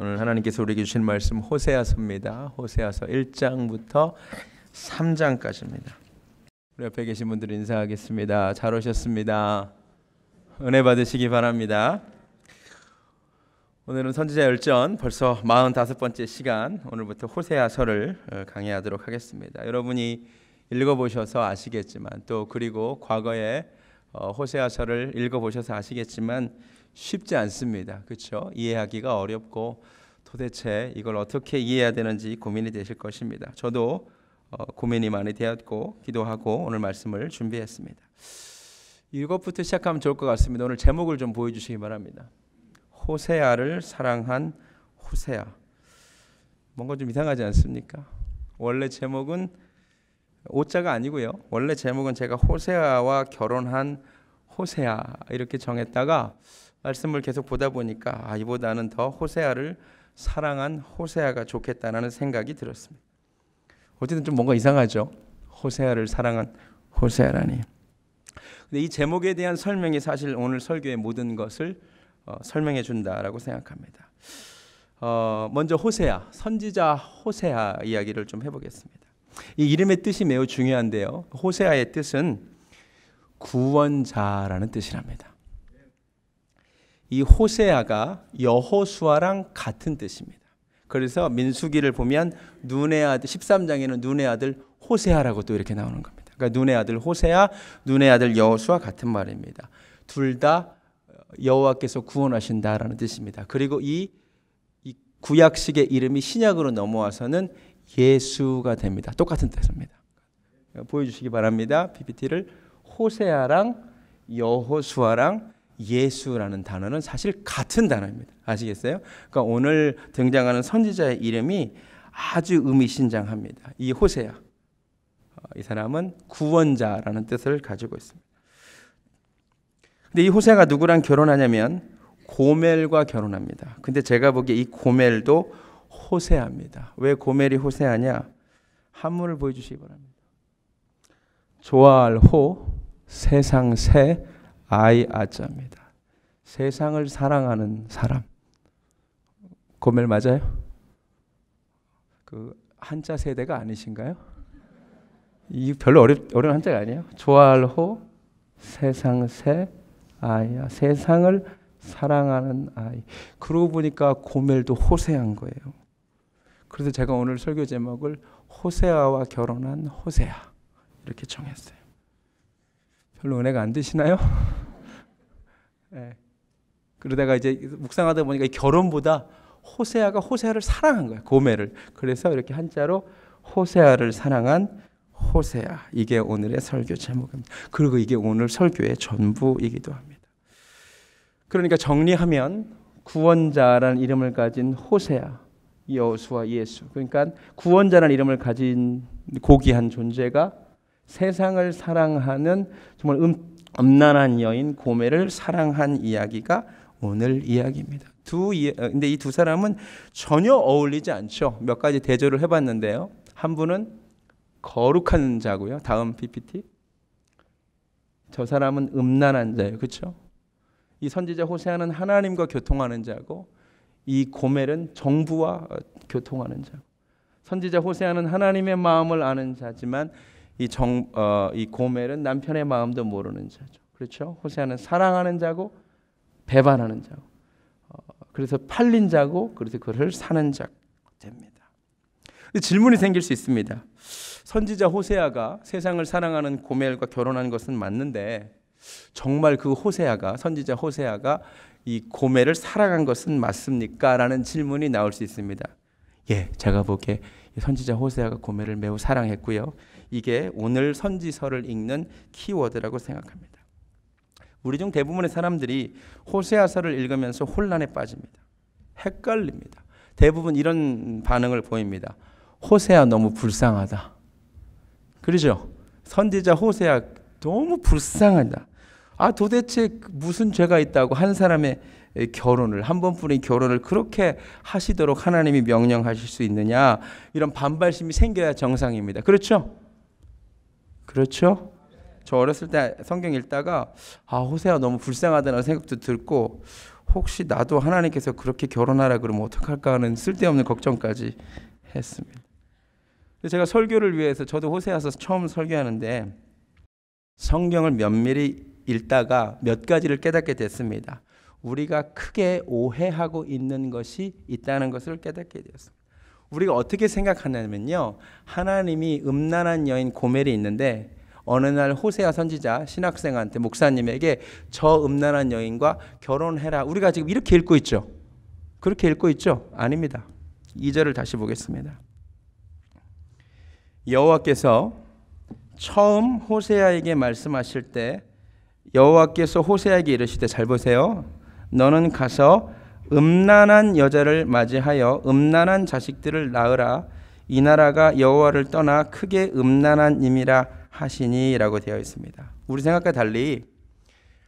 오늘 하나님께서 우리에게 주신 말씀 호세아서입니다. 호세아서 1장부터 3장까지입니다. 우리 옆에 계신 분들 인사하겠습니다. 잘 오셨습니다. 은혜 받으시기 바랍니다. 오늘은 선지자 열전 벌써 45번째 시간, 오늘부터 호세아서를 강의하도록 하겠습니다. 여러분이 읽어보셔서 아시겠지만, 또 그리고 과거에 호세아서를 읽어보셔서 아시겠지만 쉽지 않습니다. 그렇죠? 이해하기가 어렵고 도대체 이걸 어떻게 이해해야 되는지 고민이 되실 것입니다. 저도 고민이 많이 되었고 기도하고 오늘 말씀을 준비했습니다. 이것부터 시작하면 좋을 것 같습니다. 오늘 제목을 좀 보여주시기 바랍니다. 호세아를 사랑한 호세아. 뭔가 좀 이상하지 않습니까? 원래 제목은 오자가 아니고요. 원래 제목은 제가 호세아와 결혼한 호세아 이렇게 정했다가 말씀을 계속 보다 보니까 이보다는 더 호세아를 사랑한 호세아가 좋겠다는 생각이 들었습니다. 어쨌든 좀 뭔가 이상하죠. 호세아를 사랑한 호세아라니. 근데 이 제목에 대한 설명이 사실 오늘 설교의 모든 것을 설명해 준다라고 생각합니다. 먼저 호세아, 선지자 호세아 이야기를 좀 해보겠습니다. 이 이름의 뜻이 매우 중요한데요. 호세아의 뜻은 구원자라는 뜻이랍니다. 이 호세아가 여호수아랑 같은 뜻입니다. 그래서 민수기를 보면 눈의 아들 13장에는 눈의 아들 호세아라고 또 이렇게 나오는 겁니다. 그러니까 눈의 아들 호세아, 눈의 아들 여호수아 같은 말입니다. 둘 다 여호와께서 구원하신다라는 뜻입니다. 그리고 이 구약식의 이름이 신약으로 넘어와서는 예수가 됩니다. 똑같은 뜻입니다. 보여주시기 바랍니다. PPT를. 호세아랑 여호수아랑 예수라는 단어는 사실 같은 단어입니다. 아시겠어요? 그러니까 오늘 등장하는 선지자의 이름이 아주 의미심장합니다. 이 호세아, 이 사람은 구원자라는 뜻을 가지고 있습니다. 근데 이 호세아가 누구랑 결혼하냐면 고멜과 결혼합니다. 근데 제가 보기에 이 고멜도 호세아입니다. 왜 고멜이 호세아냐? 한문을 보여주시기 바랍니다. 조알 호, 세상 새, 아이 아자입니다. 세상을 사랑하는 사람. 고멜 맞아요? 그 한자 세대가 아니신가요? 이 별로 어려운 한자가 아니에요. 조알호, 세상 새, 아이야. 세상을 사랑하는 아이. 그러고 보니까 고멜도 호세아인 거예요. 그래서 제가 오늘 설교 제목을 호세아와 결혼한 호세아 이렇게 정했어요. 별로 은혜가 안 되시나요? 네. 그러다가 이제 묵상하다 보니까 이 결혼보다 호세아가 호세아를 사랑한 거예요. 고멜을. 그래서 이렇게 한자로 호세아를 사랑한 호세아. 이게 오늘의 설교 제목입니다. 그리고 이게 오늘 설교의 전부이기도 합니다. 그러니까 정리하면 구원자라는 이름을 가진 호세아, 여호수아, 예수. 그러니까 구원자라는 이름을 가진 고귀한 존재가 세상을 사랑하는 정말 음란한 여인 고멜을 사랑한 이야기가 오늘 이야기입니다. 근데 이 두 사람은 전혀 어울리지 않죠. 몇 가지 대조를 해봤는데요. 한 분은 거룩한 자고요. 다음 PPT. 저 사람은 음란한 자예요. 그렇죠? 이 선지자 호세아는 하나님과 교통하는 자고, 이 고멜은 정부와 교통하는 자고. 선지자 호세아는 하나님의 마음을 아는 자지만 이 고멜은 남편의 마음도 모르는 자죠. 그렇죠? 호세아는 사랑하는 자고 배반하는 자고, 그래서 팔린 자고, 그래서 그를 사는 자 됩니다. 질문이 생길 수 있습니다. 선지자 호세아가 세상을 사랑하는 고멜과 결혼한 것은 맞는데 정말 그 호세아가, 선지자 호세아가 이 고멜을 사랑한 것은 맞습니까? 라는 질문이 나올 수 있습니다. 예, 제가 보기에 선지자 호세아가 고멜을 매우 사랑했고요. 이게 오늘 선지서를 읽는 키워드라고 생각합니다. 우리 중 대부분의 사람들이 호세아서를 읽으면서 혼란에 빠집니다. 헷갈립니다. 대부분 이런 반응을 보입니다. 호세아 너무 불쌍하다. 그렇죠? 선지자 호세아 너무 불쌍하다. 도대체 무슨 죄가 있다고 한 사람의 결혼을, 한 번뿐인 결혼을 그렇게 하시도록 하나님이 명령하실 수 있느냐, 이런 반발심이 생겨야 정상입니다. 그렇죠? 그렇죠? 저 어렸을 때 성경 읽다가 호세아 너무 불쌍하다는 생각도 들고, 혹시 나도 하나님께서 그렇게 결혼하라 그러면 어떡할까 하는 쓸데없는 걱정까지 했습니다. 제가 설교를 위해서 저도 호세아서 처음 설교하는데 성경을 면밀히 읽다가 몇 가지를 깨닫게 됐습니다. 우리가 크게 오해하고 있는 것이 있다는 것을 깨닫게 되었습니다. 우리가 어떻게 생각하냐면요, 하나님이 음란한 여인 고멜이 있는데 어느 날 호세아 선지자 신학생한테 목사님에게 저 음란한 여인과 결혼해라. 우리가 지금 이렇게 읽고 있죠. 그렇게 읽고 있죠? 아닙니다. 2절을 다시 보겠습니다. 여호와께서 처음 호세아에게 말씀하실 때 여호와께서 호세아에게 이르시되, 잘 보세요. 너는 가서 음란한 여자를 맞이하여 음란한 자식들을 낳으라. 이 나라가 여호와를 떠나 크게 음란한 임이라 하시니라고 되어 있습니다. 우리 생각과 달리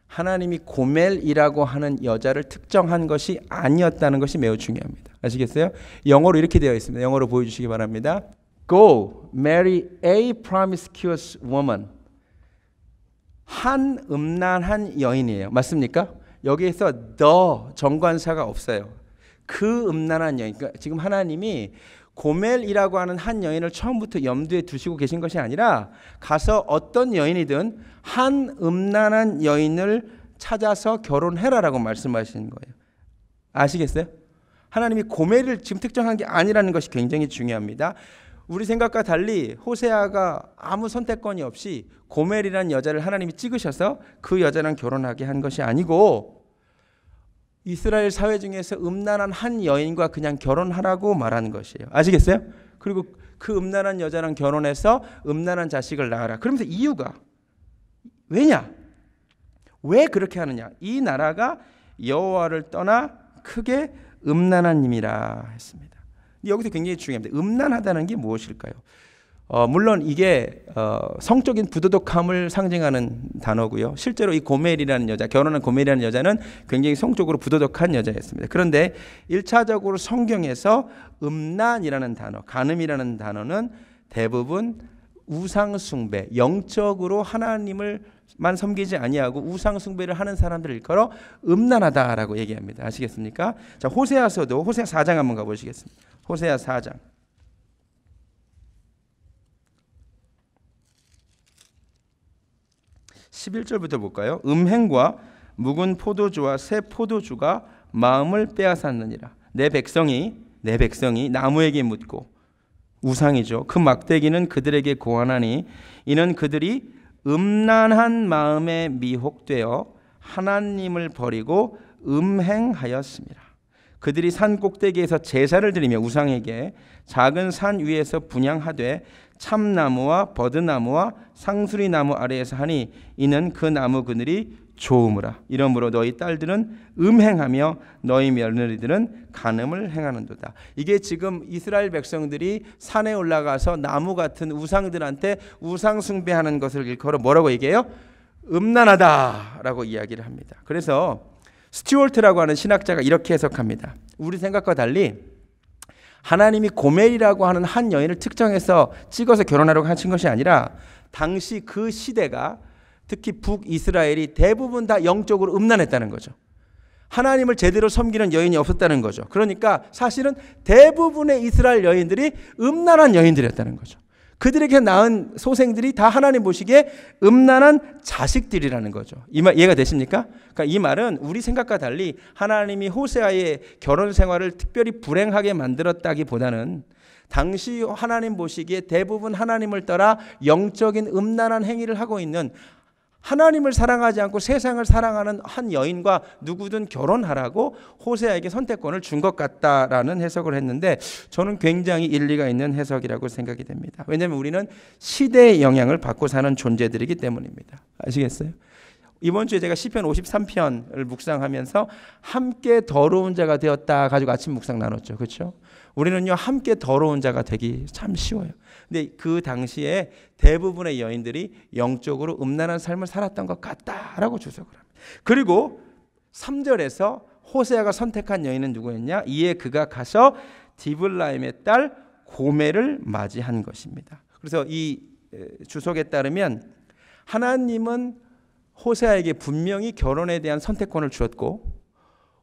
하나님이 고멜이라고 하는 여자를 특정한 것이 아니었다는 것이 매우 중요합니다. 아시겠어요? 영어로 이렇게 되어 있습니다. 영어로 보여주시기 바랍니다. Go marry a promiscuous woman. 한 음란한 여인이에요. 맞습니까? 여기에서 the 정관사가 없어요. 그 음란한 여인. 그러니까 지금 하나님이 고멜이라고 하는 한 여인을 처음부터 염두에 두시고 계신 것이 아니라 가서 어떤 여인이든 한 음란한 여인을 찾아서 결혼해라라고 말씀하시는 거예요. 아시겠어요? 하나님이 고멜을 지금 특정한 게 아니라는 것이 굉장히 중요합니다. 우리 생각과 달리 호세아가 아무 선택권이 없이 고멜이라는 여자를 하나님이 찍으셔서 그 여자랑 결혼하게 한 것이 아니고 이스라엘 사회 중에서 음란한 한 여인과 그냥 결혼하라고 말하는 것이에요. 아시겠어요? 그리고 그 음란한 여자랑 결혼해서 음란한 자식을 낳아라. 그러면서 이유가 왜냐? 왜 그렇게 하느냐? 이 나라가 여호와를 떠나 크게 음란한 임이라 했습니다. 여기서 굉장히 중요합니다. 음란하다는 게 무엇일까요? 물론 이게 성적인 부도덕함을 상징하는 단어고요. 실제로 이 고멜이라는 여자, 결혼한 고멜이라는 여자는 굉장히 성적으로 부도덕한 여자였습니다. 그런데 1차적으로 성경에서 음란이라는 단어, 간음이라는 단어는 대부분 우상숭배, 영적으로 하나님을만 섬기지 아니하고 우상숭배를 하는 사람들을 일컬어 음란하다라고 얘기합니다. 아시겠습니까? 자, 호세아서도 호세아 4장 한번 가보시겠습니다. 호세아 4장 11절부터 볼까요? 음행과 묵은 포도주와 새 포도주가 마음을 빼앗았느니라. 내 백성이 나무에게 묻고, 우상이죠. 그 막대기는 그들에게 고하나니 이는 그들이 음란한 마음에 미혹되어 하나님을 버리고 음행하였습니다. 그들이 산 꼭대기에서 제사를 드리며 우상에게 작은 산 위에서 분향하되 참나무와 버드나무와 상수리나무 아래에서 하니 이는 그 나무 그늘이 좋으므라. 이러므로 너희 딸들은 음행하며 너희 며느리들은 간음을 행하는도다. 이게 지금 이스라엘 백성들이 산에 올라가서 나무 같은 우상들한테 우상 숭배하는 것을 일컬어 뭐라고 얘기해요? 음란하다라고 이야기를 합니다. 그래서 스튜어트라고 하는 신학자가 이렇게 해석합니다. 우리 생각과 달리 하나님이 고멜이라고 하는 한 여인을 특정해서 찍어서 결혼하려고 하신 것이 아니라 당시 그 시대가 특히 북이스라엘이 대부분 다 영적으로 음란했다는 거죠. 하나님을 제대로 섬기는 여인이 없었다는 거죠. 그러니까 사실은 대부분의 이스라엘 여인들이 음란한 여인들이었다는 거죠. 그들에게 낳은 소생들이 다 하나님 보시기에 음란한 자식들이라는 거죠. 이 말 이해가 되십니까? 그러니까 이 말은 우리 생각과 달리 하나님이 호세아의 결혼 생활을 특별히 불행하게 만들었다기보다는 당시 하나님 보시기에 대부분 하나님을 떠나 영적인 음란한 행위를 하고 있는, 하나님을 사랑하지 않고 세상을 사랑하는 한 여인과 누구든 결혼하라고 호세아에게 선택권을 준 것 같다라는 해석을 했는데 저는 굉장히 일리가 있는 해석이라고 생각이 됩니다. 왜냐하면 우리는 시대의 영향을 받고 사는 존재들이기 때문입니다. 아시겠어요? 이번 주에 제가 시편 53편을 묵상하면서 함께 더러운 자가 되었다 가지고 아침 묵상 나눴죠. 그렇죠? 우리는요 함께 더러운 자가 되기 참 쉬워요. 근데 그 당시에 대부분의 여인들이 영적으로 음란한 삶을 살았던 것 같다라고 주석을 합니다. 그리고 3절에서 호세아가 선택한 여인은 누구였냐? 이에 그가 가서 디블라임의 딸 고멜을 맞이한 것입니다. 그래서 이 주석에 따르면 하나님은 호세아에게 분명히 결혼에 대한 선택권을 주었고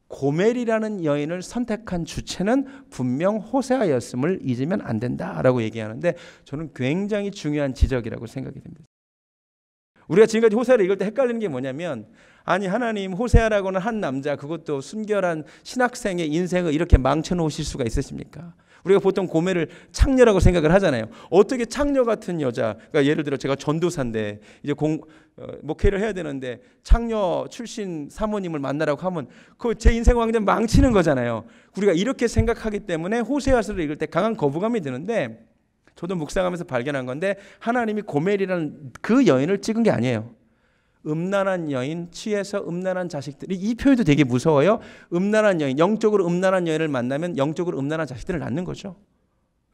고멜이라는 여인을 선택한 주체는 분명 호세아였음을 잊으면 안 된다라고 얘기하는데 저는 굉장히 중요한 지적이라고 생각이 됩니다. 우리가 지금까지 호세아를 읽을 때 헷갈리는 게 뭐냐면 아니 하나님 호세아라고는 한 남자 그것도 순결한 신학생의 인생을 이렇게 망쳐놓으실 수가 있으십니까? 우리가 보통 고멜을 창녀라고 생각을 하잖아요. 어떻게 창녀 같은 여자, 그러니까 예를 들어 제가 전도사인데 이제 목회를 해야 되는데 창녀 출신 사모님을 만나라고 하면 그 제 인생 완전 망치는 거잖아요. 우리가 이렇게 생각하기 때문에 호세아서를 읽을 때 강한 거부감이 드는데 저도 묵상하면서 발견한 건데 하나님이 고멜이라는 그 여인을 찍은 게 아니에요. 음란한 여인, 취해서 음란한 자식들이, 이 표현도 되게 무서워요. 음란한 여인, 영적으로 음란한 여인을 만나면 영적으로 음란한 자식들을 낳는 거죠.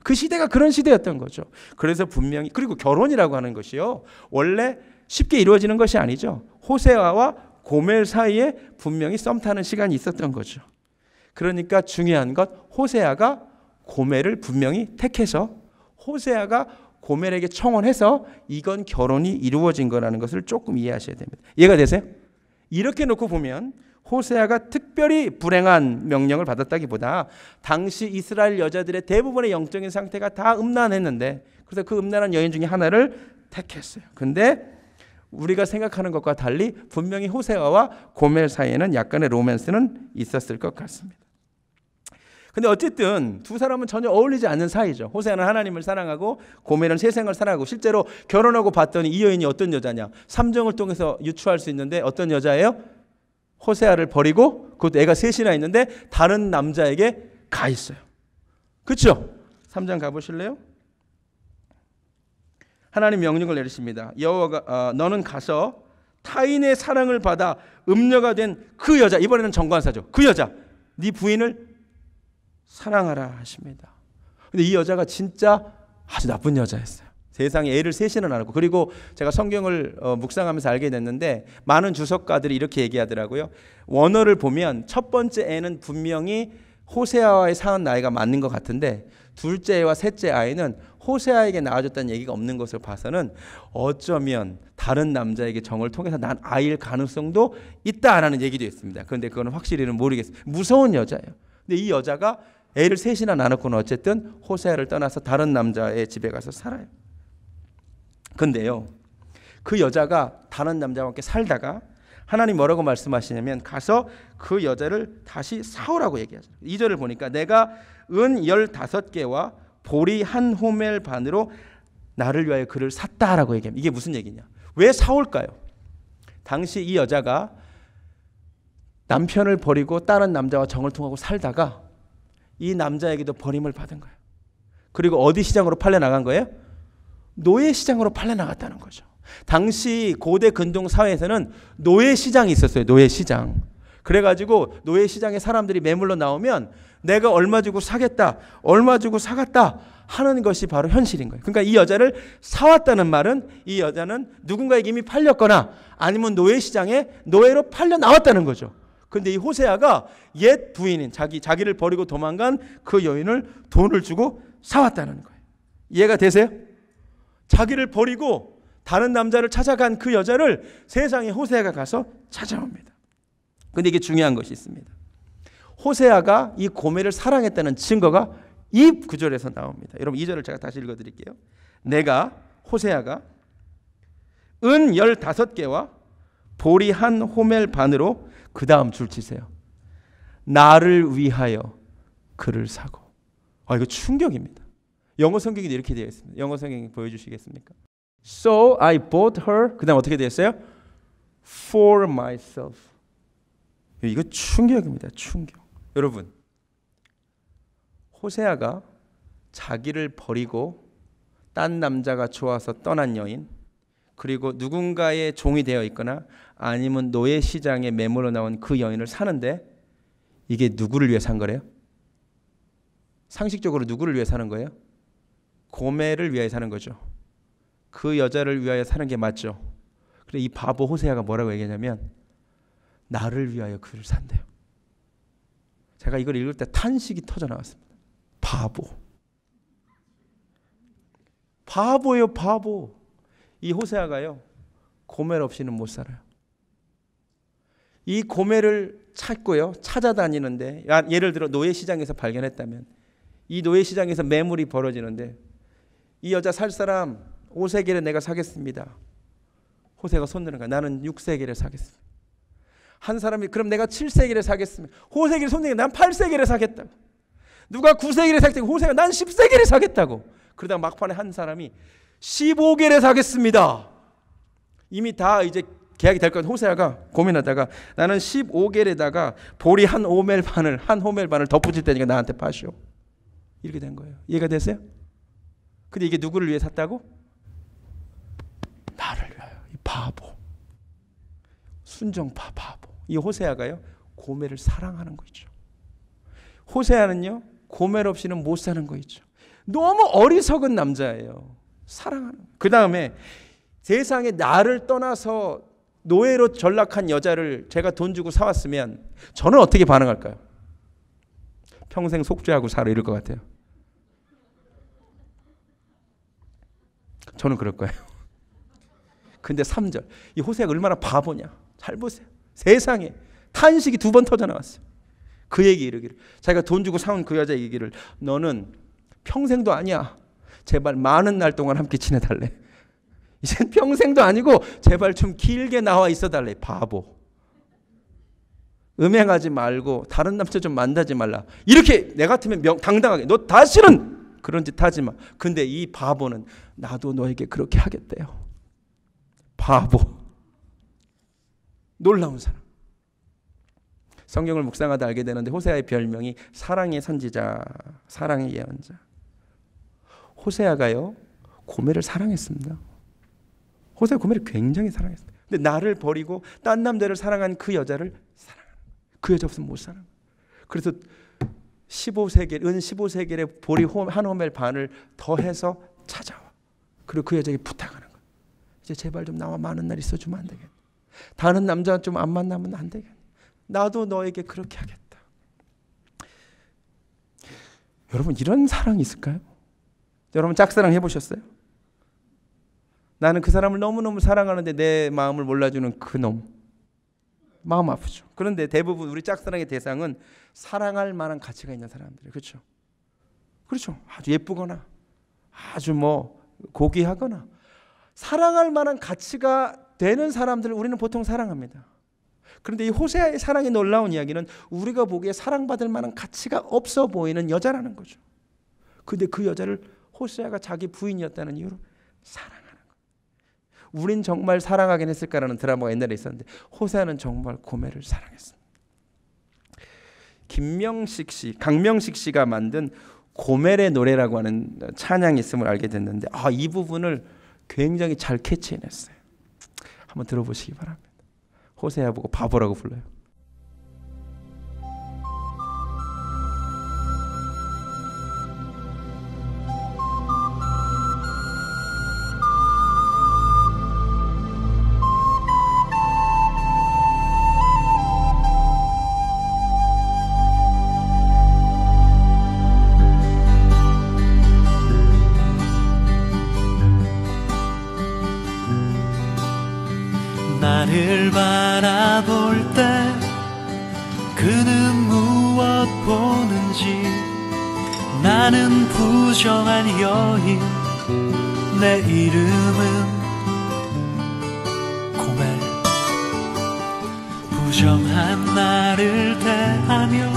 그 시대가 그런 시대였던 거죠. 그래서 분명히, 그리고 결혼이라고 하는 것이요, 원래 쉽게 이루어지는 것이 아니죠. 호세아와 고멜 사이에 분명히 썸 타는 시간이 있었던 거죠. 그러니까 중요한 것, 호세아가 고멜을 분명히 택해서 호세아가 고멜에게 청혼해서 이건 결혼이 이루어진 거라는 것을 조금 이해하셔야 됩니다. 이해가 되세요? 이렇게 놓고 보면 호세아가 특별히 불행한 명령을 받았다기보다 당시 이스라엘 여자들의 대부분의 영적인 상태가 다 음란했는데 그래서 그 음란한 여인 중에 하나를 택했어요. 근데 우리가 생각하는 것과 달리 분명히 호세아와 고멜 사이에는 약간의 로맨스는 있었을 것 같습니다. 근데 어쨌든 두 사람은 전혀 어울리지 않는 사이죠. 호세아는 하나님을 사랑하고 고멜은 세상을 사랑하고 실제로 결혼하고 봤더니 이 여인이 어떤 여자냐. 삼정을 통해서 유추할 수 있는데 어떤 여자예요? 호세아를 버리고 그것도 애가 셋이나 있는데 다른 남자에게 가 있어요. 그렇죠? 3장 가보실래요? 하나님 명령을 내리십니다. 여호와가 너는 가서 타인의 사랑을 받아 음녀가 된 그 여자, 이번에는 정관사죠. 그 여자, 네 부인을 사랑하라 하십니다. 근데 이 여자가 진짜 아주 나쁜 여자였어요. 세상에 애를 셋이나 낳았고, 그리고 제가 성경을 묵상하면서 알게 됐는데 많은 주석가들이 이렇게 얘기하더라고요. 원어를 보면 첫 번째 애는 분명히 호세아와의 사은 나이가 맞는 것 같은데 둘째 애와 셋째 아이는 호세아에게 낳아줬다는 얘기가 없는 것을 봐서는 어쩌면 다른 남자에게 정을 통해서 난 아이일 가능성도 있다라는 얘기도 있습니다. 그런데 그건 확실히는 모르겠어요. 무서운 여자예요. 근데 이 여자가 애를 셋이나 낳았고는 어쨌든 호세아를 떠나서 다른 남자의 집에 가서 살아요. 근데요, 그 여자가 다른 남자와 함께 살다가 하나님 뭐라고 말씀하시냐면 가서 그 여자를 다시 사오라고 얘기하죠. 2절을 보니까 내가 은 15개와 보리 한 호멜 반으로 나를 위하여 그를 샀다라고 얘기합니다. 이게 무슨 얘기냐? 왜 사올까요? 당시 이 여자가 남편을 버리고 다른 남자와 정을 통하고 살다가 이 남자에게도 버림을 받은 거예요. 그리고 어디 시장으로 팔려 나간 거예요? 노예 시장으로 팔려 나갔다는 거죠. 당시 고대 근동 사회에서는 노예 시장이 있었어요. 노예 시장. 그래가지고 노예 시장에 사람들이 매물로 나오면 내가 얼마 주고 사겠다, 얼마 주고 사갔다 하는 것이 바로 현실인 거예요. 그러니까 이 여자를 사왔다는 말은 이 여자는 누군가에게 이미 팔렸거나 아니면 노예 시장에 노예로 팔려 나왔다는 거죠. 근데 이 호세아가 옛 부인인 자기를 버리고 도망간 그 여인을 돈을 주고 사왔다는 거예요. 이해가 되세요? 자기를 버리고 다른 남자를 찾아간 그 여자를 세상에 호세아가 가서 찾아옵니다. 근데 이게 중요한 것이 있습니다. 호세아가 이 고멜을 사랑했다는 증거가 이 구절에서 나옵니다. 여러분 2절을 제가 다시 읽어드릴게요. 내가 호세아가 은 15개와 보리 한 호멜 반으로 그 다음 줄 치세요. 나를 위하여 그를 사고. 이거 충격입니다. 영어 성경이 이렇게 되어 있습니다. 영어 성경 보여주시겠습니까? So I bought her. 그 다음 어떻게 되어 있어요? For myself. 이거 충격입니다. 충격. 여러분, 호세아가 자기를 버리고 딴 남자가 좋아서 떠난 여인, 그리고 누군가의 종이 되어 있거나 아니면 노예 시장에 매물로 나온 그 여인을 사는데 이게 누구를 위해 산 거래요? 상식적으로 누구를 위해 사는 거예요? 고멜을 위해 사는 거죠. 그 여자를 위하여 사는 게 맞죠. 그래 이 바보 호세아가 뭐라고 얘기하냐면 나를 위하여 그를 산대요. 제가 이걸 읽을 때 탄식이 터져 나왔습니다. 바보예요, 바보. 이 호세아가요, 고멜 없이는 못 살아요. 이 고매를 찾고요, 찾아다니는데, 예를 들어 노예시장에서 발견했다면 이 노예시장에서 매물이 벌어지는데 이 여자 살 사람 5세겔에 내가 사겠습니다. 호세가 손드는 거야. 나는 6세겔에 사겠습니다. 한 사람이 그럼 내가 7세겔에 사겠습니다. 호세가 손드는 거야. 난 8세겔에 사겠다고. 누가 9세겔에 사겠다고. 호세가 난 10세겔에 사겠다고. 그러다가 막판에 한 사람이 15겔에 사겠습니다. 이미 다 이제 계약이 될 것 같아. 호세아가 고민하다가 나는 15겔에다가 보리 한 호멜 반을 덧붙일 테니까 나한테 파시오. 이렇게 된 거예요. 이해가 되세요? 근데 이게 누구를 위해 샀다고? 나를 위하여. 이 바보. 순정파 바보. 이 호세아가요, 고멜을 사랑하는 거 있죠. 호세아는요, 고멜 없이는 못 사는 거 있죠. 너무 어리석은 남자예요. 사랑하는. 그 다음에 세상에 나를 떠나서 노예로 전락한 여자를 제가 돈 주고 사왔으면 저는 어떻게 반응할까요? 평생 속죄하고 살아 이럴 것 같아요. 저는 그럴 거예요. 근데 3절, 이 호세아가 얼마나 바보냐. 잘 보세요. 세상에 탄식이 2번 터져 나왔어요. 그 얘기 이르기를, 자기가 돈 주고 사온 그 여자 얘기를, 너는 평생도 아니야. 제발 많은 날 동안 함께 지내달래. 이젠 평생도 아니고 제발 좀 길게 나와 있어달래. 바보. 음행하지 말고 다른 남자 좀 만나지 말라. 이렇게 내 같으면 당당하게, 너 다시는 그런 짓 하지 마. 근데 이 바보는 나도 너에게 그렇게 하겠대요. 바보. 놀라운 사람. 성경을 묵상하다 알게 되는데 호세아의 별명이 사랑의 선지자, 사랑의 예언자. 호세아가요, 고멜을 사랑했습니다. 호세아 고멜을 굉장히 사랑했어요. 근데 나를 버리고 딴 남자를 사랑한 그 여자를 사랑하는 거예요. 그 여자 없으면 못 사는 거예요. 그래서 15세겔, 은 15세겔에 보리 한 호멜 반을 더해서 찾아와. 그리고 그 여자에게 부탁하는 거예요. 이제 제발 좀 나와 많은 날 있어주면 안 되겠니? 다른 남자 좀 안 만나면 안 되겠니? 나도 너에게 그렇게 하겠다. 여러분, 이런 사랑이 있을까요? 여러분 짝사랑 해보셨어요? 나는 그 사람을 너무너무 사랑하는데 내 마음을 몰라주는 그 놈. 마음 아프죠. 그런데 대부분 우리 짝사랑의 대상은 사랑할 만한 가치가 있는 사람들이에요. 그렇죠? 그렇죠. 아주 예쁘거나 아주 뭐 고귀하거나 사랑할 만한 가치가 되는 사람들을 우리는 보통 사랑합니다. 그런데 이 호세아의 사랑이 놀라운 이야기는 우리가 보기에 사랑받을 만한 가치가 없어 보이는 여자라는 거죠. 근데 그 여자를 호세아가 자기 부인이었다는 이유로 사랑하는 거예요. 우린 정말 사랑하긴 했을까라는 드라마가 옛날에 있었는데 호세아는 정말 고멜을 사랑했습니다. 강명식 씨가 만든 고멜의 노래라고 하는 찬양이 있음을 알게 됐는데, 이 부분을 굉장히 잘 캐치해냈어요. 한번 들어보시기 바랍니다. 호세아 보고 바보라고 불러요. 나를 바라볼 때 그는 무엇 보는지, 나는 부정한 여인, 내 이름은 고멜. 부정한 나를 대하며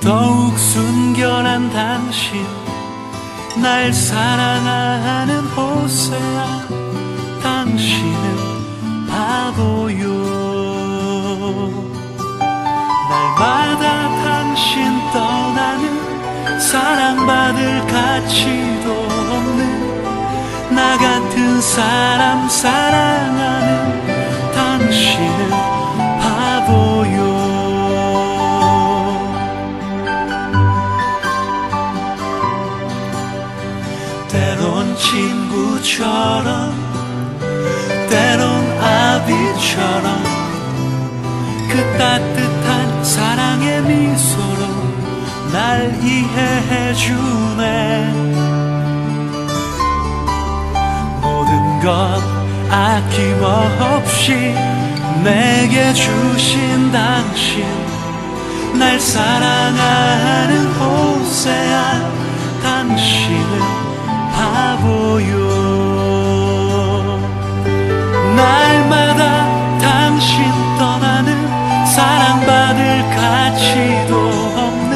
더욱 순결한 당신, 날 사랑하는 호세아, 당신은 바보요. 날마다 당신 떠나는, 사랑받을 가치도 없는 나 같은 사람 사랑하는 당신은 바보요. 때론 친구처럼, 때론 아비처럼, 그 따뜻한 사랑의 미소로 날 이해해주네. 모든 것 아낌없이 내게 주신 당신, 날 사랑하는 호세아, 당신은 바보요. 날마다 당신 떠나는, 사랑받을 가치도 없는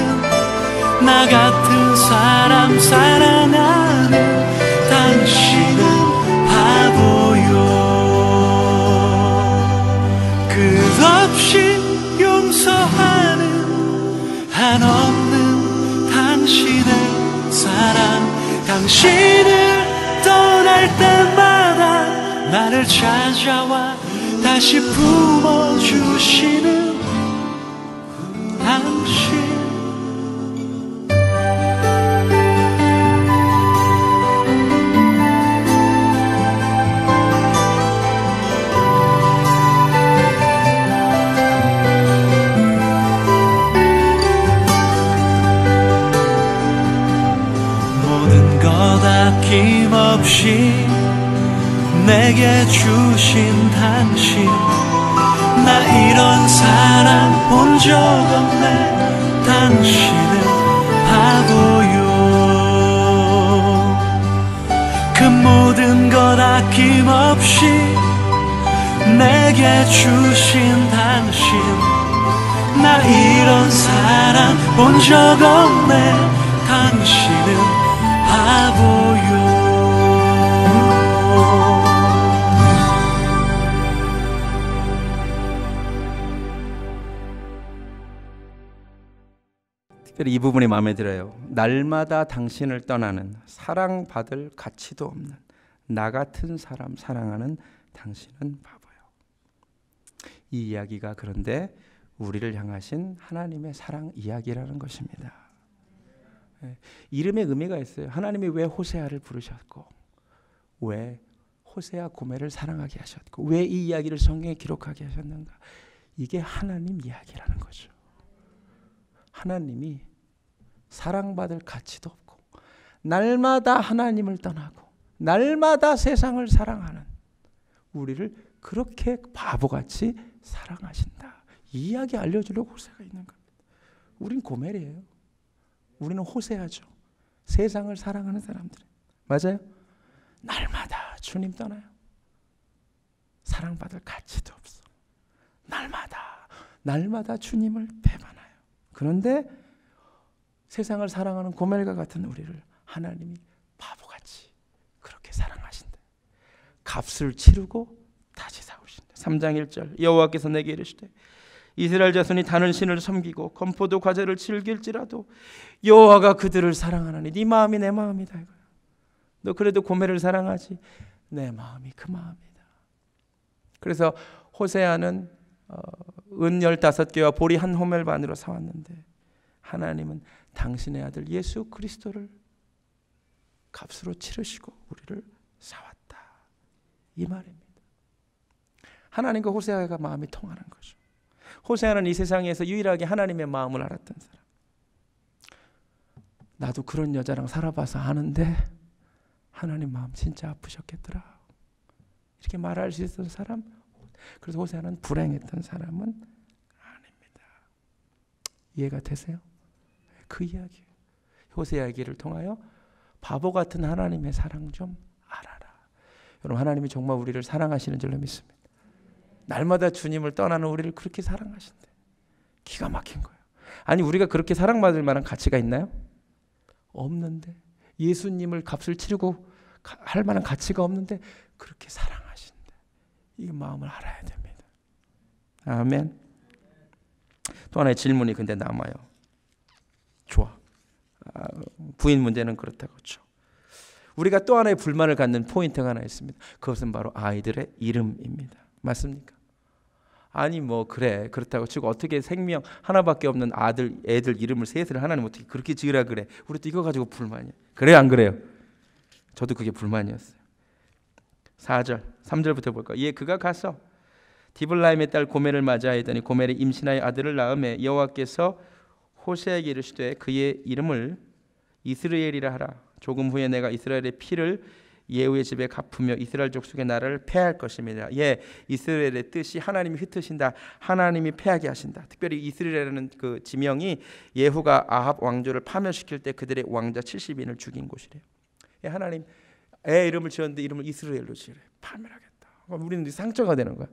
나 같은 사람 사랑하는 당신은 바보요. 끝없이 용서하는 한없는 당신의 사랑, 당신을 떠날 때마다 나를 찾아와 다시 품어주시는 당신. 모든 것 아낌없이 내게 주신 당신, 나 이런 사랑 본 적 없네. 당신은 바보요. 그 모든 것 아낌없이 내게 주신 당신, 나 이런 사랑 본 적 없네. 당신은 바보요. 특별히 이 부분이 마음에 들어요. 날마다 당신을 떠나는, 사랑받을 가치도 없는 나 같은 사람 사랑하는 당신은 바보요. 이 이야기가 그런데 우리를 향하신 하나님의 사랑 이야기라는 것입니다. 이름에 의미가 있어요. 하나님이 왜 호세아를 부르셨고, 왜 호세아 고멜을 사랑하게 하셨고, 왜 이 이야기를 성경에 기록하게 하셨는가. 이게 하나님 이야기라는 거죠. 하나님이 사랑받을 가치도 없고 날마다 하나님을 떠나고 날마다 세상을 사랑하는 우리를 그렇게 바보같이 사랑하신다. 이 이야기 알려주려고 호세아가 있는 겁니다. 우린 고멜이에요. 우리는 호세아죠. 세상을 사랑하는 사람들. 맞아요? 날마다 주님 떠나요. 사랑받을 가치도 없어. 날마다 주님을 배반해요. 그런데 세상을 사랑하는 고멜과 같은 우리를 하나님이 바보같이 그렇게 사랑하신다. 값을 치르고 다시 사오신다. 3장 1절 여호와께서 내게 이르시되 이스라엘 자손이 다른 신을 섬기고 건포도 과자를 즐길지라도 여호와가 그들을 사랑하나니 네 마음이 내 마음이다. 이거야. 너 그래도 고멜을 사랑하지? 내 마음이 그 마음이다. 그래서 호세아는 은 15개와 보리 1호멜 반으로 사왔는데 하나님은 당신의 아들 예수 그리스도를 값으로 치르시고 우리를 사왔다. 이 말입니다. 하나님과 호세아가 마음이 통하는 거죠. 호세아는 이 세상에서 유일하게 하나님의 마음을 알았던 사람. 나도 그런 여자랑 살아봐서 아는데 하나님 마음 진짜 아프셨겠더라. 이렇게 말할 수 있었던 사람. 그래서 호세아는 불행했던 사람은 아닙니다. 이해가 되세요? 그 이야기. 호세아 이야기를 통하여 바보 같은 하나님의 사랑 좀 알아라. 여러분, 하나님이 정말 우리를 사랑하시는 줄로 믿습니다. 날마다 주님을 떠나는 우리를 그렇게 사랑하신대. 기가 막힌 거예요. 아니, 우리가 그렇게 사랑받을 만한 가치가 있나요? 없는데. 예수님을 값을 치르고 할 만한 가치가 없는데 그렇게 사랑하신대. 이 마음을 알아야 됩니다. 아멘. 또 하나의 질문이 근데 남아요. 좋아. 부인 문제는 그렇다고 쳐. 우리가 또 하나의 불만을 갖는 포인트가 하나 있습니다. 그것은 바로 아이들의 이름입니다. 맞습니까? 아니 뭐 그래 그렇다고 치고 어떻게 생명 하나밖에 없는 애들 이름을 셋을 하나님 어떻게 그렇게 지으라 그래. 우리도 이거 가지고 불만이야. 그래요 안 그래요? 저도 그게 불만이었어요. 4절 3절부터 볼까. 이에 그가 가서 디블라임의 딸 고멜을 맞이하더니 고멜이 임신하여 아들을 낳음에 여호와께서 호세아에게 이르시되 그의 이름을 이스라엘이라 하라. 조금 후에 내가 이스라엘의 피를 예후의 집에 갚으며 이스라엘 족속의 나라를 패할 것입니다. 예, 이스라엘의 뜻이 하나님이 흩으신다. 하나님이 패하게 하신다. 특별히 이스라엘이라는 그 지명이 예후가 아합 왕조를 파멸시킬 때 그들의 왕자 70인을 죽인 곳이래요. 예, 하나님 애 이름을 지었는데 이름을 이스라엘로 지으래. 파멸하겠다. 우리는 상처가 되는 거야.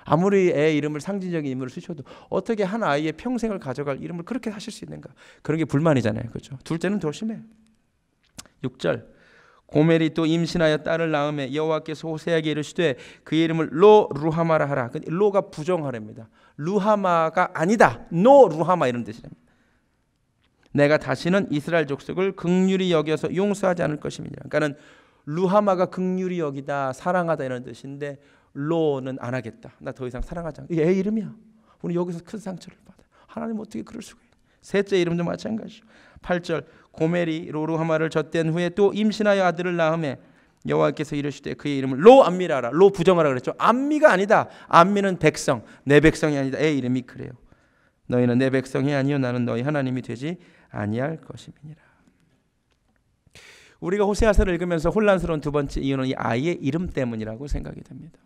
아무리 애 이름을 상징적인 인물을 쓰셔도 어떻게 한 아이의 평생을 가져갈 이름을 그렇게 하실 수 있는가? 그런 게 불만이잖아요. 그렇죠? 둘째는 더 심해. 6절 고멜이 또 임신하여 딸을 낳음에 여호와께서 호세아에게 이르시되 그의 이름을 로 루하마라 하라. 로가 부정하랍니다. 루하마가 아니다. 노 루하마 이런 뜻이랍니다. 내가 다시는 이스라엘 족속을 긍휼히 여겨서 용서하지 않을 것입니다. 그러니까는 루하마가 긍휼히 여기다, 사랑하다 이런 뜻인데 로는 안 하겠다. 나 더 이상 사랑하지 않겠다. 애 이름이야. 우리 여기서 큰 상처를 받아. 하나님 어떻게 그럴 수가 있냐. 셋째 이름도 마찬가지죠. 8절 고멜이 로루하마를 젖댄 후에 또 임신하여 아들을 낳음에 여호와께서 이르시되 그의 이름을 로 암미라라. 로 부정하라 그랬죠. 암미가 아니다. 암미는 백성, 내 백성이 아니다. 애 이름이 그래요. 너희는 내 백성이 아니요 나는 너희 하나님이 되지 아니할 것임이니라. 우리가 호세아서를 읽으면서 혼란스러운 두 번째 이유는 이 아이의 이름 때문이라고 생각이 됩니다.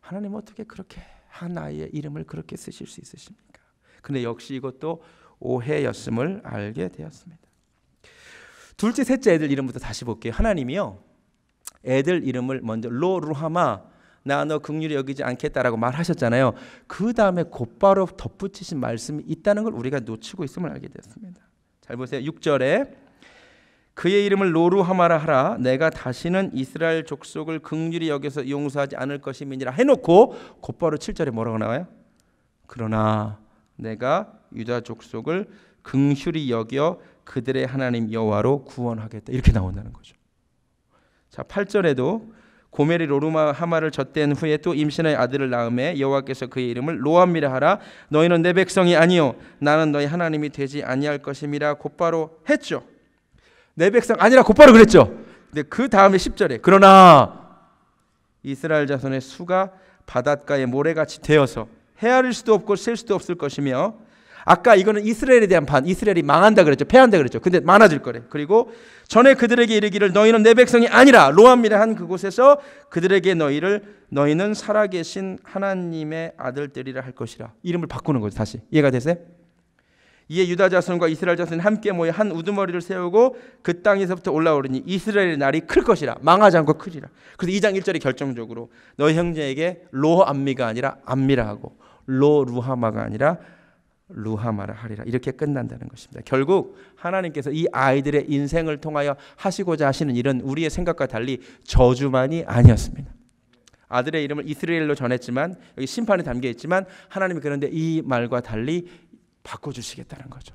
하나님 어떻게 그렇게 한 아이의 이름을 그렇게 쓰실 수 있으십니까? 근데 역시 이것도 오해였음을 알게 되었습니다. 둘째, 셋째 애들 이름부터 다시 볼게요. 하나님이요, 애들 이름을 먼저 로 루하마, 나 너 긍휼히 여기지 않겠다라고 말하셨잖아요. 그 다음에 곧바로 덧붙이신 말씀이 있다는 걸 우리가 놓치고 있음을 알게 되었습니다. 잘 보세요. 6절에 그의 이름을 로루하마라 하라. 내가 다시는 이스라엘 족속을 긍휼히 여겨서 용서하지 않을 것임이니라 해놓고 곧바로 7절에 뭐라고 나와요? 그러나 내가 유다 족속을 긍휼히 여겨 그들의 하나님 여호와로 구원하겠다. 이렇게 나온다는 거죠. 자, 8절에도 고멜이 로루하마를 젖댄 후에 또 임신하여 아들을 낳음에 여호와께서 그의 이름을 로암미라 하라. 너희는 내 백성이 아니요 나는 너희 하나님이 되지 아니할 것임이라 곧바로 했죠. 내 백성 아니라 곧바로 그랬죠. 근데 그 다음에 10절에 그러나 이스라엘 자손의 수가 바닷가의 모래같이 되어서 헤아릴 수도 없고 셀 수도 없을 것이며, 아까 이거는 이스라엘에 대한 반, 이스라엘이 망한다 그랬죠. 패한다 그랬죠. 근데 많아질 거래. 그리고 전에 그들에게 이르기를 너희는 내 백성이 아니라 로암미라 한 그곳에서 그들에게 너희는 살아계신 하나님의 아들들이라 할 것이라. 이름을 바꾸는 거죠. 다시 이해가 되세요? 이에 유다 자손과 이스라엘 자손이 함께 모여 한 우두머리를 세우고 그 땅에서부터 올라오르니 이스라엘의 날이 클 것이라. 망하지 않고 크리라. 그래서 2장 1절이 결정적으로 너희 형제에게 로암미가 아니라 암미라 하고 로루하마가 아니라 루하마라 하리라. 이렇게 끝난다는 것입니다. 결국 하나님께서 이 아이들의 인생을 통하여 하시고자 하시는 일은 우리의 생각과 달리 저주만이 아니었습니다. 아들의 이름을 이스라엘로 전했지만 여기 심판이 담겨 있지만 하나님이 그런데 이 말과 달리 바꿔주시겠다는 거죠.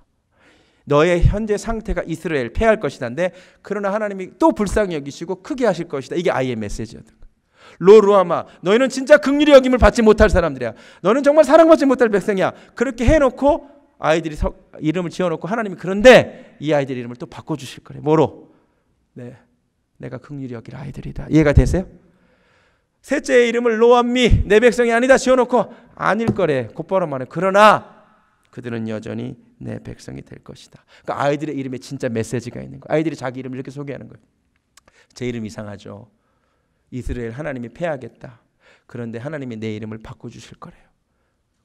너의 현재 상태가 이스라엘 패할 것이다인데 그러나 하나님이 또 불쌍히 여기시고 크게 하실 것이다. 이게 아이의 메시지였던 거예요. 로루아마, 너희는 진짜 긍휼히 여김을 받지 못할 사람들이야. 너는 정말 사랑받지 못할 백성이야. 그렇게 해놓고 아이들이 이름을 지어놓고 하나님이 그런데 이 아이들 이름을 또 바꿔주실 거래. 뭐로? 네, 내가 긍휼히 여길 아이들이다. 이해가 되세요? 셋째의 이름을 로암미, 내 백성이 아니다 지어놓고 아닐 거래. 곧바로 말해. 그러나 그들은 여전히 내 백성이 될 것이다. 그러니까 아이들의 이름에 진짜 메시지가 있는 거예요. 아이들이 자기 이름을 이렇게 소개하는 거예요. 제 이름 이상하죠. 이스라엘 하나님이 패하겠다. 그런데 하나님이 내 이름을 바꿔주실 거래요.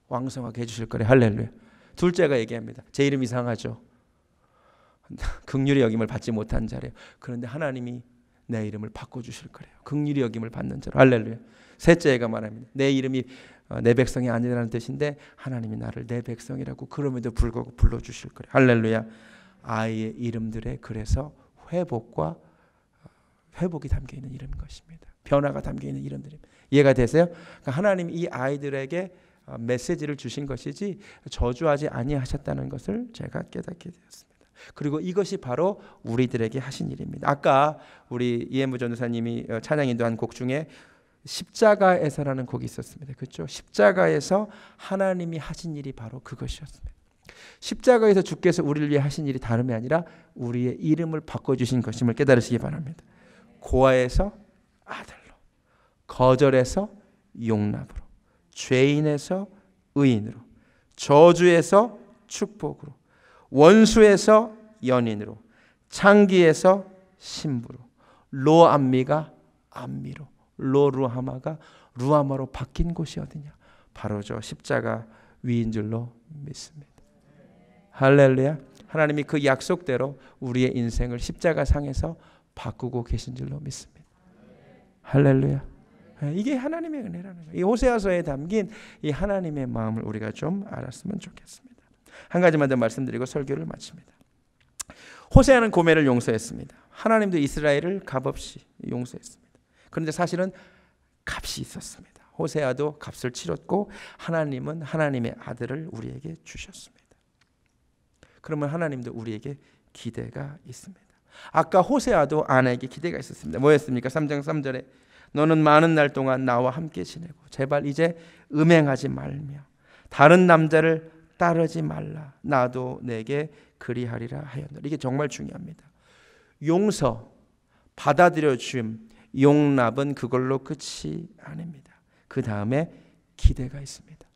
왕성하게 해주실 거래요. 할렐루야. 둘째가 얘기합니다. 제 이름 이상하죠. 긍휼히 여김을 받지 못한 자래요. 그런데 하나님이 내 이름을 바꿔주실 거래요. 긍휼히 여김을 받는 자로. 할렐루야. 셋째가 말합니다. 내 이름이 내 백성이 아니라는 뜻인데 하나님이 나를 내 백성이라고 그럼에도 불구하고 불러주실 거래요. 할렐루야. 아이의 이름들에 그래서 회복이 담겨있는 이름인 것입니다. 변화가 담겨있는 이름들입니다. 이해가 되세요? 그러니까 하나님이 이 아이들에게 메시지를 주신 것이지 저주하지 아니하셨다는 것을 제가 깨닫게 되었습니다. 그리고 이것이 바로 우리들에게 하신 일입니다. 아까 우리 이해무 전도사님이 찬양 인도한 곡 중에 십자가에서라는 곡이 있었습니다. 그렇죠? 십자가에서 하나님이 하신 일이 바로 그것이었습니다. 십자가에서 주께서 우리를 위해 하신 일이 다름이 아니라 우리의 이름을 바꿔주신 것임을 깨달으시기 바랍니다. 고아에서 아들로, 거절에서 용납으로, 죄인에서 의인으로, 저주에서 축복으로, 원수에서 연인으로, 창기에서 신부로, 로암미가 암미로 로루하마가 루하마로 바뀐 곳이 어디냐? 바로 저 십자가 위인 줄로 믿습니다. 할렐루야. 하나님이 그 약속대로 우리의 인생을 십자가 상에서 바꾸고 계신 줄로 믿습니다. 할렐루야. 이게 하나님의 은혜라는 거예요. 이 호세아서에 담긴 이 하나님의 마음을 우리가 좀 알았으면 좋겠습니다. 한 가지만 더 말씀드리고 설교를 마칩니다. 호세아는 고멜을 용서했습니다. 하나님도 이스라엘을 값없이 용서했습니다. 그런데 사실은 값이 있었습니다. 호세아도 값을 치렀고 하나님은 하나님의 아들을 우리에게 주셨습니다. 그러면 하나님도 우리에게 기대가 있습니다. 아까 호세아도 아내에게 기대가 있었습니다. 뭐였습니까? 3장 3절에 너는 많은 날 동안 나와 함께 지내고 제발 이제 음행하지 말며 다른 남자를 따르지 말라. 나도 내게 그리하리라 하였노라. 이게 정말 중요합니다. 용서, 받아들여 줌, 용납은 그걸로 끝이 아닙니다. 그 다음에 기대가 있습니다.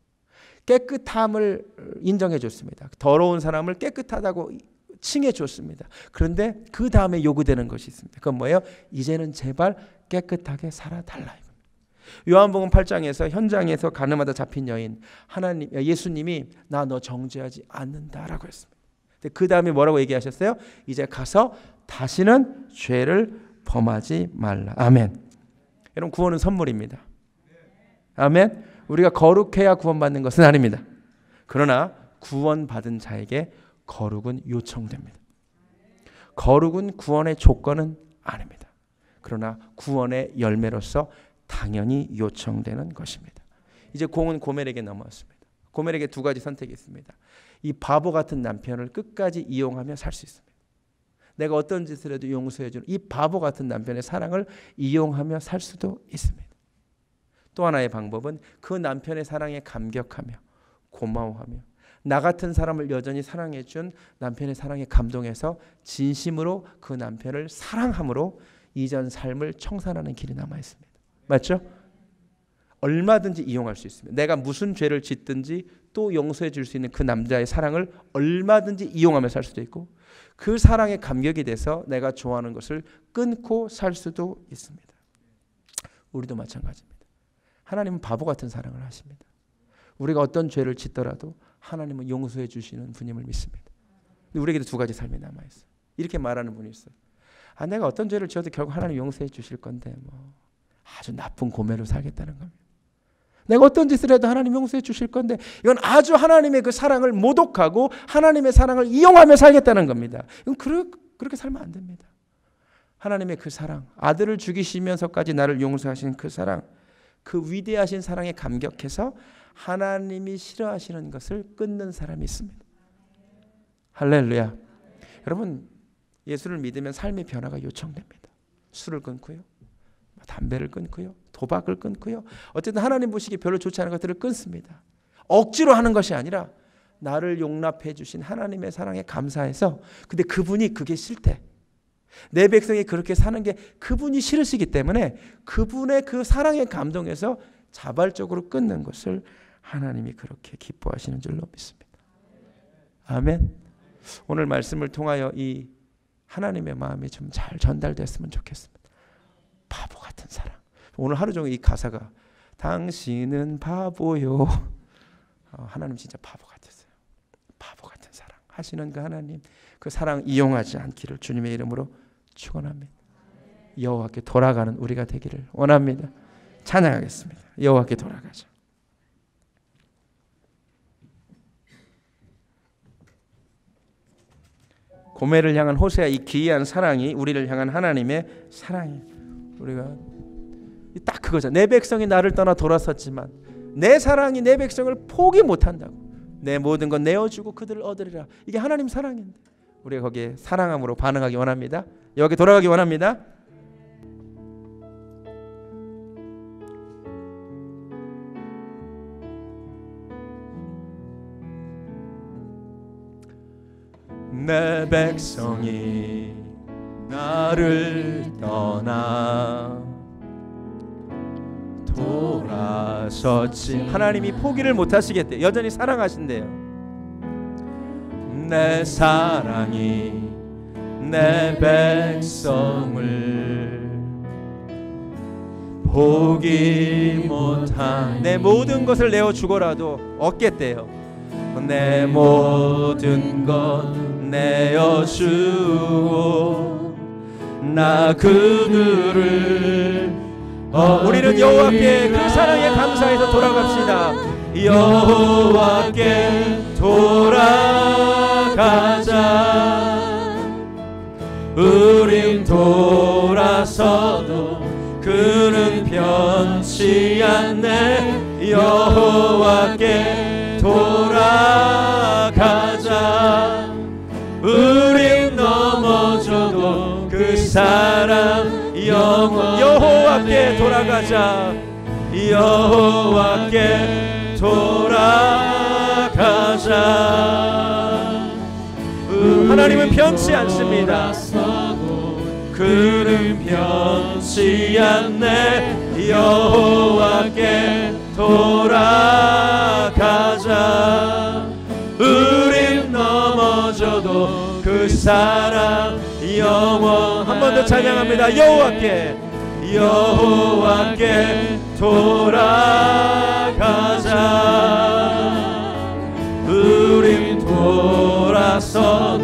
깨끗함을 인정해 줬습니다. 더러운 사람을 깨끗하다고 칭해 줬습니다. 그런데 그 다음에 요구되는 것이 있습니다. 그건 뭐예요? 이제는 제발 깨끗하게 살아달라. 요한복음 8장에서 현장에서 가늠하다 잡힌 여인, 예수님이 나 너 정죄하지 않는다라고 했습니다. 그 다음에 뭐라고 얘기하셨어요? 이제 가서 다시는 죄를 범하지 말라. 아멘. 여러분, 구원은 선물입니다. 아멘. 우리가 거룩해야 구원받는 것은 아닙니다. 그러나 구원받은 자에게 거룩은 요청됩니다. 거룩은 구원의 조건은 아닙니다. 그러나 구원의 열매로서 당연히 요청되는 것입니다. 이제 공은 고멜에게 넘어왔습니다. 고멜에게 두 가지 선택이 있습니다. 이 바보 같은 남편을 끝까지 이용하며 살 수 있습니다. 내가 어떤 짓을 해도 용서해주는 이 바보 같은 남편의 사랑을 이용하며 살 수도 있습니다. 또 하나의 방법은 그 남편의 사랑에 감격하며 고마워하며 나 같은 사람을 여전히 사랑해준 남편의 사랑에 감동해서 진심으로 그 남편을 사랑함으로 이전 삶을 청산하는 길이 남아 있습니다. 맞죠? 얼마든지 이용할 수 있습니다. 내가 무슨 죄를 짓든지 또 용서해 줄 수 있는 그 남자의 사랑을 얼마든지 이용하며 살 수도 있고 그 사랑에 감격이 돼서 내가 좋아하는 것을 끊고 살 수도 있습니다. 우리도 마찬가지입니다. 하나님은 바보 같은 사랑을 하십니다. 우리가 어떤 죄를 짓더라도 하나님은 용서해 주시는 분임을 믿습니다. 근데 우리에게도 두 가지 삶이 남아있어요. 이렇게 말하는 분이 있어요. 내가 어떤 죄를 지어도 결국 하나님 용서해 주실 건데 뭐 아주 나쁜 고멜로 살겠다는 겁니다. 내가 어떤 짓을 해도 하나님 용서해 주실 건데 이건 아주 하나님의 그 사랑을 모독하고 하나님의 사랑을 이용하며 살겠다는 겁니다. 이건 그렇게 살면 안 됩니다. 하나님의 그 사랑, 아들을 죽이시면서까지 나를 용서하신 그 사랑, 그 위대하신 사랑에 감격해서 하나님이 싫어하시는 것을 끊는 사람이 있습니다. 할렐루야. 여러분, 예수를 믿으면 삶의 변화가 요청됩니다. 술을 끊고요, 담배를 끊고요, 도박을 끊고요, 어쨌든 하나님 보시기에 별로 좋지 않은 것들을 끊습니다. 억지로 하는 것이 아니라 나를 용납해 주신 하나님의 사랑에 감사해서, 근데 그분이 그게 싫대. 내 백성이 그렇게 사는 게 그분이 싫으시기 때문에 그분의 그 사랑에 감동해서 자발적으로 끊는 것을 하나님이 그렇게 기뻐하시는 줄로 믿습니다. 아멘. 오늘 말씀을 통하여 이 하나님의 마음이 좀 잘 전달됐으면 좋겠습니다. 바보 같은 사랑. 오늘 하루 종일 이 가사가 당신은 바보요. 하나님 진짜 바보 같았어요. 바보 같은 사랑 하시는 그 하나님, 그 사랑 이용하지 않기를 주님의 이름으로 축원합니다. 여호와께 돌아가는 우리가 되기를 원합니다. 찬양하겠습니다. 여호와께 돌아가자. 고멜을 향한 호세아 이 기이한 사랑이 우리를 향한 하나님의 사랑이에요. 우리가 딱 그거죠. 내 백성이 나를 떠나 돌아섰지만 내 사랑이 내 백성을 포기 못한다고. 내 모든 건 내어주고 그들을 얻으리라. 이게 하나님 사랑인데 우리가 거기에 사랑함으로 반응하기 원합니다. 여기 돌아가기 원합니다. 내 백성이 나를 떠나 돌아섰지. 하나님이 포기를 못하시겠대요. 여전히 사랑하신대요. 내 사랑이 내 백성을 포기 못한 내 모든 것을 내어 주고라도 얻겠대요. 내 모든 것 내어 주고 나 그들을 우리는 여호와께 그 사랑에 감사해서 돌아갑시다. 여호와께 돌아가자. 우린 돌아서도 그는 변치 않네. 여호와께 돌아가자. 우린 넘어져도 그 사랑 여호와께 돌아가자. 여호와께 돌아가자. 하나님은 변치 않습니다. 그는 변치 않네. 여호와께 돌아가자. 우린 넘어져도 그 사랑 영원. 한 번 더 찬양합니다. 여호와께 돌아가자. 우린 돌아서도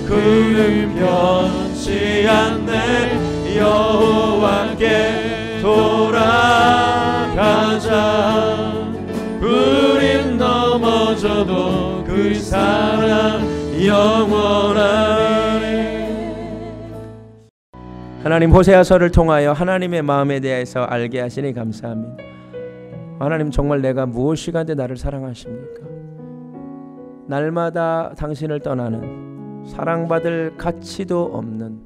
그는 변치 않네. 여호와께 돌아가자. 우린 넘어져도 그 사랑 영원하네. 하나님, 호세아서를 통하여 하나님의 마음에 대해서 알게 하시니 감사합니다. 하나님, 정말 내가 무엇이 간데 나를 사랑하십니까? 날마다 당신을 떠나는 사랑받을 가치도 없는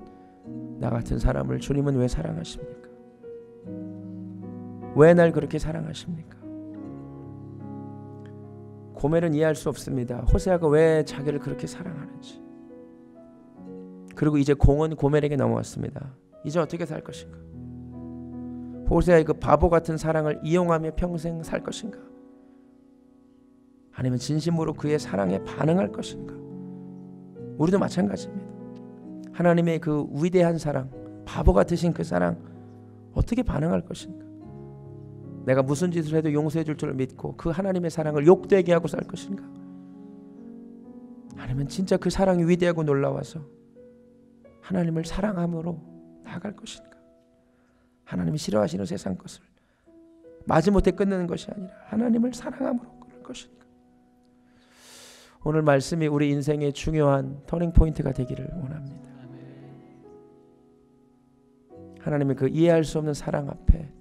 나 같은 사람을 주님은 왜 사랑하십니까? 왜 날 그렇게 사랑하십니까? 고멜은 이해할 수 없습니다. 호세아가 왜 자기를 그렇게 사랑하는지. 그리고 이제 공은 고멜에게 넘어왔습니다. 이제 어떻게 살 것인가? 호세아의 그 바보 같은 사랑을 이용하며 평생 살 것인가? 아니면 진심으로 그의 사랑에 반응할 것인가? 우리도 마찬가지입니다. 하나님의 그 위대한 사랑, 바보 같으신 그 사랑 어떻게 반응할 것인가? 내가 무슨 짓을 해도 용서해 줄 줄 믿고 그 하나님의 사랑을 욕되게 하고 살 것인가? 아니면 진짜 그 사랑이 위대하고 놀라워서 하나님을 사랑함으로 나아갈 것인가? 하나님이 싫어하시는 세상 것을 마지못해 끊는 것이 아니라 하나님을 사랑함으로 끊을 것인가? 오늘 말씀이 우리 인생의 중요한 터닝포인트가 되기를 원합니다. 하나님의 그 이해할 수 없는 사랑 앞에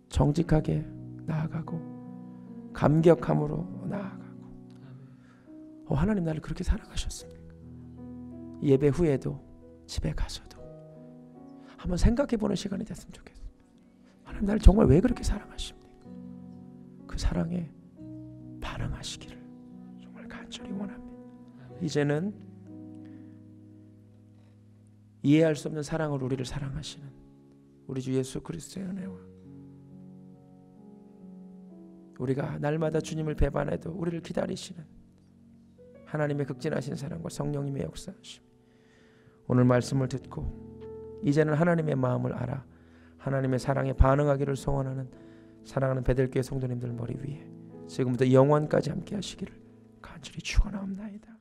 정직하게 나아가고 감격함으로 나아가고, 하나님 나를 그렇게 사랑하셨습니까? 예배 후에도 집에 가서도 한번 생각해보는 시간이 됐으면 좋겠어요. 하나님 나를 정말 왜 그렇게 사랑하십니까? 그 사랑에 반응하시기를 정말 간절히 원합니다. 이제는 이해할 수 없는 사랑으로 우리를 사랑하시는 우리 주 예수 그리스도의 은혜와 우리가 날마다 주님을 배반해도 우리를 기다리시는 하나님의 극진하신 사랑과 성령님의 역사하심, 오늘 말씀을 듣고 이제는 하나님의 마음을 알아 하나님의 사랑에 반응하기를 소원하는 사랑하는 베들교회 성도님들 머리 위에 지금부터 영원까지 함께 하시기를 간절히 축원하옵나이다.